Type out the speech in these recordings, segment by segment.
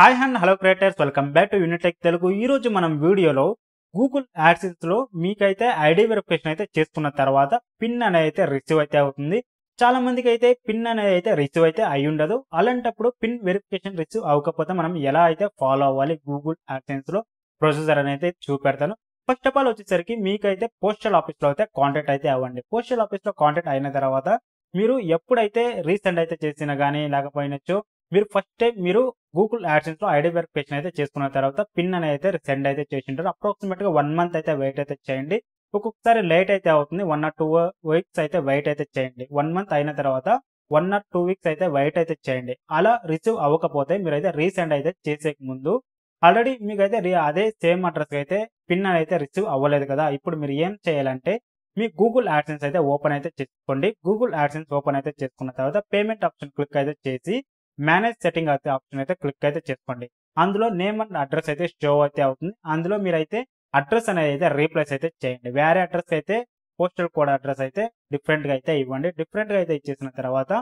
Hi and hello creators, welcome back to Unitech Telugu. ఈ రోజు మనం వీడియోలో గూగుల్ యాడ్సెన్స్ లో మీకైతే ఐడి వెరిఫికేషన్ అయితే చేసుకున్న తర్వాత పిన్ అనేది అయితే రిసీవ్ అయితే అవుతుంది. చాలా మందికి అయితే పిన్ అనేది అయితే రిసీవ్ అయితే అయి ఉండదు. అలాంటప్పుడు పిన్ వెరిఫికేషన్ రిసీవ్ అవ్వకపోతే మనం ఎలా అయితే ఫాలో అవ్వాలి గూగుల్ యాడ్సెన్స్ లో ప్రొసీజర్ అనేది చూపెడతాను. ఫస్ట్ ఆఫ్ ఆల్ వచ్చేసరికి మీకైతే పోస్టల్ ఆఫీస్ లో అయితే కాంటాక్ట్ అయితే అవ్వండి. పోస్టల్ ఆఫీస్ లో కాంటాక్ట్ అయిన తర్వాత మీరు ఎప్పుడైతే రీసెండ్ అయితే చేసినా కానీ లేకపోయినచ్చు మీరు ఫస్ట్ టైం మీరు గూగుల్ యాడ్సెన్స్ లో ఐడి వెరిఫికేషన్ అయితే చేసుకున్న తర్వాత పిన్ అనేది అయితే సెండ్ అయితే చేసింటారు. అప్రాక్సిమేట్ గా 1 మంత్ అయితే వెయిట్ అయితే చేయండి. ఒక్కొక్కసారి లేట్ అయితే అవుతుంది. 1 or 2 వీక్స్ అయితే వెయిట్ అయితే చేయండి. 1 మంత్ అయిన తర్వాత 1 or 2 వీక్స్ అయితే వెయిట్ అయితే చేయండి. అలా రిసీవ్ అవ్వకపోతే మీరైతే రీసెండ్ అయితే చేసే ముందు ఆల్రెడీ మీకైతే అదే సేమ్ అడ్రస్ అయితే పిన్ అయితే రిసీవ్ అవ్వలేదు కదా. ఇప్పుడు మీరు ఏం చేయాలంటే మీ గూగుల్ యాడ్సెన్స్ అయితే ఓపెన్ అయితే చేసుకోండి. గూగుల్ యాడ్సెన్స్ ఓపెన్ అయితే చేసుకున్న తర్వాత పేమెంట్ ఆప్షన్ క్లిక్ అయితే చేసి మేనేజ్ సెట్టింగ్ అయితే ఆప్షన్ అయితే క్లిక్ అయితే చేసుకోండి. అందులో నేమ్ అండ్ అడ్రస్ అయితే షో అయితే అవుతుంది. అందులో మీరైతే అడ్రస్ అనేది అయితే రీప్లేస్ అయితే చేయండి. వేరే అడ్రస్ అయితే పోస్టల్ కోడ్ అడ్రస్ అయితే డిఫరెంట్ గా అయితే ఇవ్వండి. డిఫరెంట్ గా అయితే ఇచ్చేసిన తర్వాత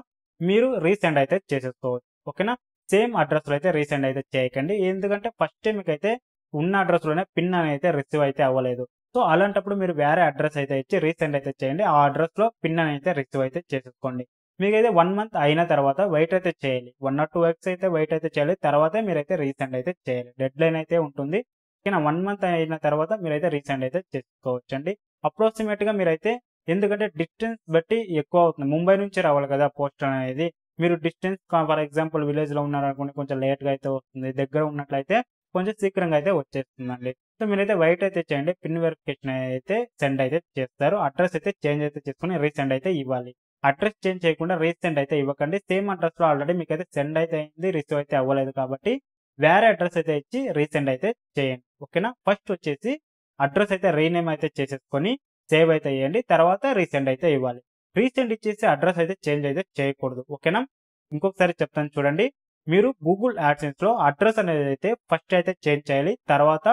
మీరు రీసెండ్ అయితే చేసేసుకోవచ్చు. ఓకేనా, సేమ్ అడ్రస్ లో అయితే రీసెండ్ అయితే చేయకండి. ఎందుకంటే ఫస్ట్ టైం మీకైతే ఉన్న అడ్రస్ లోనే పిన్ అయితే రిసీవ్ అయితే అవ్వలేదు. సో అలాంటప్పుడు మీరు వేరే అడ్రస్ అయితే ఇచ్చి రీసెండ్ అయితే చేయండి. ఆ అడ్రస్ లో పిన్ అయితే రిసీవ్ అయితే చేసేసుకోండి. మీకైతే 1 మంత్ అయిన తర్వాత వెయిట్ అయితే చేయాలి. 1 or 2 వీక్స్ అయితే వెయిట్ అయితే చేయాలి. తర్వాతే మీరైతే రీసెండ్ అయితే చేయాలి. డెడ్ లైన్ అయితే ఉంటుంది. ఓకేనా, 1 మంత్ అయిన తర్వాత మీరైతే రీసెండ్ అయితే చేసుకోవచ్చండి. అప్రాక్సిమేట్ గా మీరైతే ఎందుకంటే డిస్టెన్స్ బట్టి ఎక్కువ అవుతుంది. ముంబై నుంచి రావాలి కదా పోస్టల్ అనేది. మీరు డిస్టెన్స్ ఫర్ ఎగ్జాంపుల్ విలేజ్ లో ఉన్నారనుకోండి, కొంచెం లేట్ గా అయితే వస్తుంది. దగ్గర ఉన్నట్లయితే కొంచెం శీఘ్రంగా అయితే వచ్చేస్తుందండి. సో మీరైతే వెయిట్ అయితే చేయండి. పిన్ వెరిఫికేషన్ అయితే సెండ్ అయితే చేస్తారు. అడ్రస్ అయితే చేంజ్ అయితే చేసుకుని రీసెండ్ అయితే ఇవ్వాలి. అడ్రస్ చేంజ్ చేయకుండా రీసెండ్ అయితే ఇవ్వకండి. సేమ్ అడ్రస్ లో ఆల్రెడీ మీకు అయితే సెండ్ అయితే అయింది, రిసీవ్ అయితే అవ్వలేదు కాబట్టి వేరే అడ్రస్ అయితే ఇచ్చి రీసెండ్ అయితే చేయండి. ఓకేనా, ఫస్ట్ వచ్చేసి అడ్రస్ అయితే రీనేమ్ అయితే చేసేసుకొని సేవ్ అయితే చేయండి. తర్వాత రీసెండ్ అయితే ఇవ్వాలి. రీసెండ్ ఇచ్చేసి అడ్రస్ అయితే చేంజ్ అయితే చేయకూడదు. ఓకేనా, ఇంకొకసారి చెప్తాను చూడండి. మీరు గూగుల్ యాడ్సెన్స్ లో అడ్రస్ అనేది అయితే ఫస్ట్ అయితే చేంజ్ చేయాలి. తర్వాత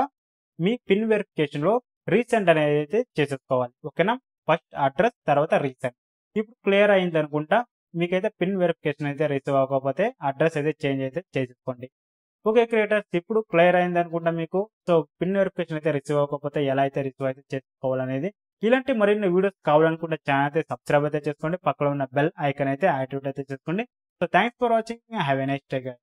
మీ పిన్ వెరిఫికేషన్ లో రీసెండ్ అనేది అయితే చేసేసుకోవాలి. ఓకేనా, ఫస్ట్ అడ్రస్ తర్వాత రీసెండ్. ఇప్పుడు క్లియర్ అయింది అనుకుంటా. మీకైతే పిన్ వెరిఫికేషన్ అయితే రిసీవ్ అవ్వకపోతే అడ్రస్ అయితే చేంజ్ అయితే చేసుకోండి. ఓకే క్రియేటర్స్, ఇప్పుడు క్లియర్ అయింది అనుకుంటా మీకు. సో పిన్ వెరిఫికేషన్ అయితే రిసీవ్ అవ్వకపోతే ఎలా అయితే రిసీవ్ అయితే చేసుకోవాలనేది. ఇలాంటి మరిన్ని వీడియోస్ కావాలనుకుంటే ఛానల్ అయితే సబ్స్క్రైబ్ అయితే చేసుకోండి. పక్కన ఉన్న బెల్ ఐకాన్ అయితే యాక్టివేట్ అయితే చేసుకోండి. So thanks for watching. Have a nice day.